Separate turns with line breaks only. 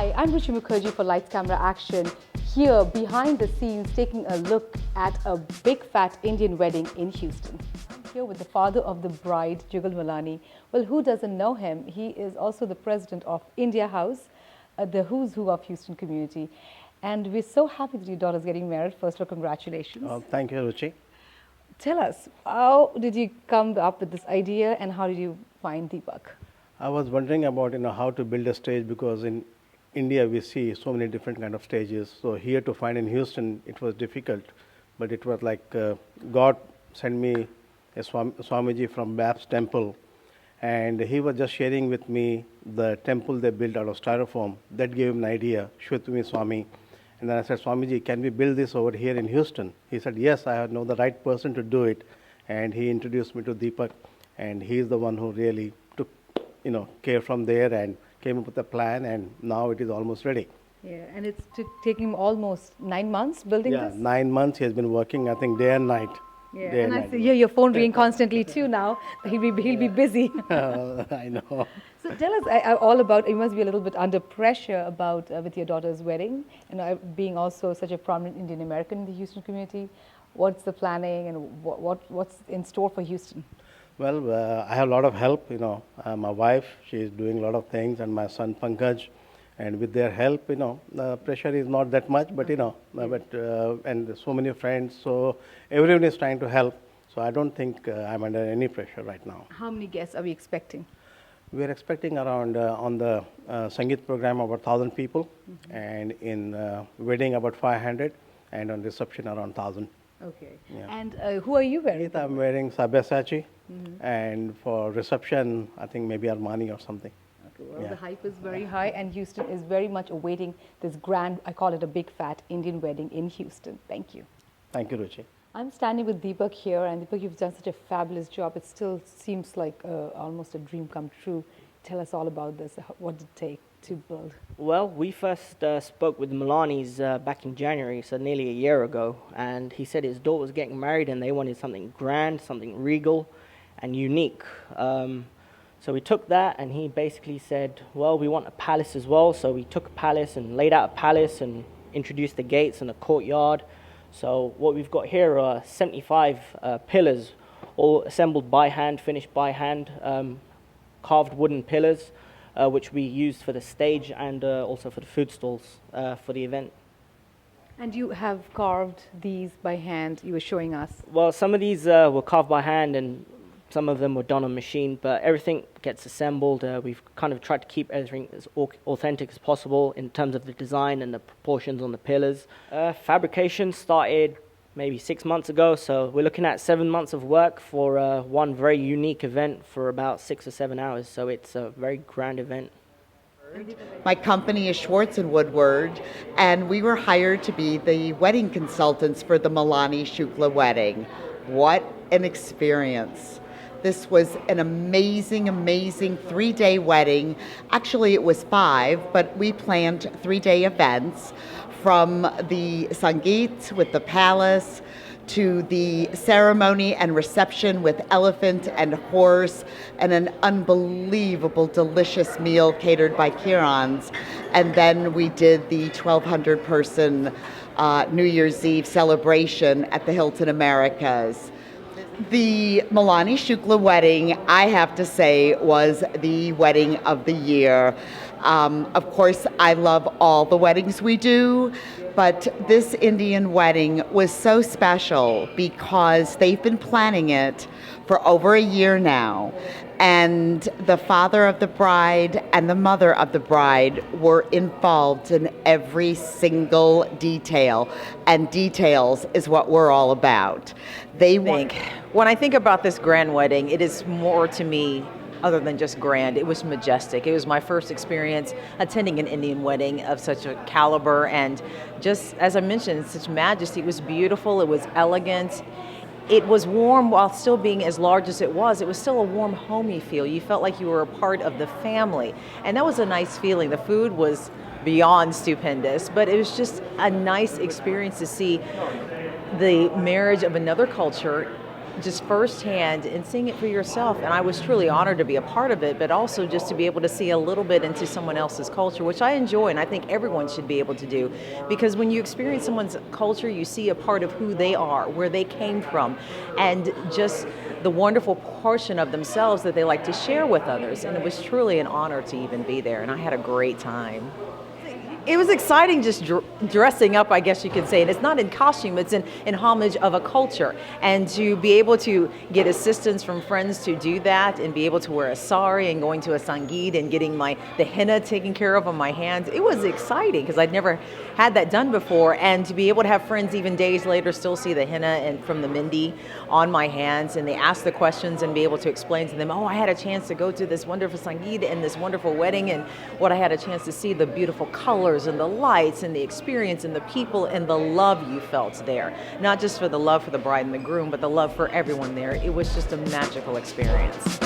Hi, I'm Ruchi Mukerjee for Lights, Camera, Action. Here, behind the scenes, taking a look at a big fat Indian wedding in Houston. I'm here with the father of the bride, Jugal Malani. Well, who doesn't know him? He is also the president of India House, the who's who of Houston community. And we're so happy that your daughter's getting married. First of all, congratulations.
Thank you, Ruchi.
Tell us, how did you come up with this idea and how did you find Dipak?
I was wondering about how to build a stage, because in India we see so many different kind of stages. So here to find in Houston it was difficult, but it was like God sent me a Swamiji from Bab's temple, and he was just sharing with me the temple they built out of styrofoam. That gave him an idea, Shwetumi Swami. And then I said, Swamiji, can we build this over here in Houston? He said, yes, I know the right person to do it. And he introduced me to Dipak, and he's the one who really took care from there and came up with a plan, and now it is almost ready.
Yeah, and it's taking him almost 9 months building this?
Yeah, 9 months he has been working, I think, day and night.
Yeah, and I see your phone ringing constantly too now. He'll be busy.
I know.
So tell us all about, you must be a little bit under pressure about with your daughter's wedding, being also such a prominent Indian American in the Houston community. What's the planning and what's in store for Houston?
Well, I have a lot of help, my wife, she is doing a lot of things, and my son Pankaj, and with their help, the pressure is not that much, but, and so many friends, so everyone is trying to help, so I don't think I'm under any pressure right now.
How many guests are we expecting?
We are expecting around, on the Sangeet program, about 1,000 people, and in wedding about 500, and on reception around 1,000.
Okay.
Yeah.
And who are you wearing?
I'm wearing Sabyasachi, and for reception, I think maybe Armani or something.
Okay, well, the hype is very high, and Houston is very much awaiting this grand, I call it a big fat Indian wedding in Houston. Thank you.
Thank you, Ruchi.
I'm standing with Dipak here, and Dipak, you've done such a fabulous job. It still seems like almost a dream come true. Tell us all about this. What did it take to build?
Well, we first spoke with Malani's back in January, so nearly a year ago, and he said his daughter was getting married and they wanted something grand, something regal and unique. So we took that, and he basically said, well, we want a palace as well. So we took a palace and laid out a palace and introduced the gates and a courtyard. So what we've got here are 75 pillars, all assembled by hand, finished by hand, carved wooden pillars, which we used for the stage and also for the food stalls for the event.
And you have carved these by hand, you were showing us.
Well, some of these were carved by hand and some of them were done on machine, but everything gets assembled. We've kind of tried to keep everything as authentic as possible in terms of the design and the proportions on the pillars. Fabrication started maybe 6 months ago, so we're looking at 7 months of work for one very unique event for about 6 or 7 hours, so it's a very grand event.
My company is Schwartz and Woodward, and we were hired to be the wedding consultants for the Malani Shukla wedding. What an experience. This was an amazing 3-day wedding. Actually, it was 5, but we planned 3-day events, from the Sangeet with the palace to the ceremony and reception with elephant and horse, and an unbelievable delicious meal catered by Kiran's. And then we did the 1,200 person New Year's Eve celebration at the Hilton Americas. The Malani Shukla wedding, I have to say, was the wedding of the year. Of course, I love all the weddings we do, but this Indian wedding was so special because they've been planning it for over a year now. And the father of the bride and the mother of the bride were involved in every single detail, and details is what we're all about.
When I think about this grand wedding, it is more to me other than just grand. It was majestic. It was my first experience attending an Indian wedding of such a caliber, and just as I mentioned, such majesty. It was beautiful. It was elegant. It was warm while still being as large as it was. It was still a warm, homey feel. You felt like you were a part of the family, and that was a nice feeling. The food was beyond stupendous, but it was just a nice experience to see the marriage of another culture just firsthand and seeing it for yourself. And I was truly honored to be a part of it, but also just to be able to see a little bit into someone else's culture, which I enjoy and I think everyone should be able to do. Because when you experience someone's culture, you see a part of who they are, where they came from, and just the wonderful portion of themselves that they like to share with others. And it was truly an honor to even be there, and I had a great time. It was exciting just dressing up, I guess you could say. And it's not in costume, it's in homage of a culture. And to be able to get assistance from friends to do that and be able to wear a sari and going to a sangeet and getting the henna taken care of on my hands, it was exciting because I'd never had that done before. And to be able to have friends even days later still see the henna and from the mehndi on my hands, and they ask the questions and be able to explain to them, oh, I had a chance to go to this wonderful sangeet and this wonderful wedding, and what I had a chance to see, the beautiful colors and the lights and the experience and the people and the love you felt there. Not just for the love for the bride and the groom, but the love for everyone there. It was just a magical experience.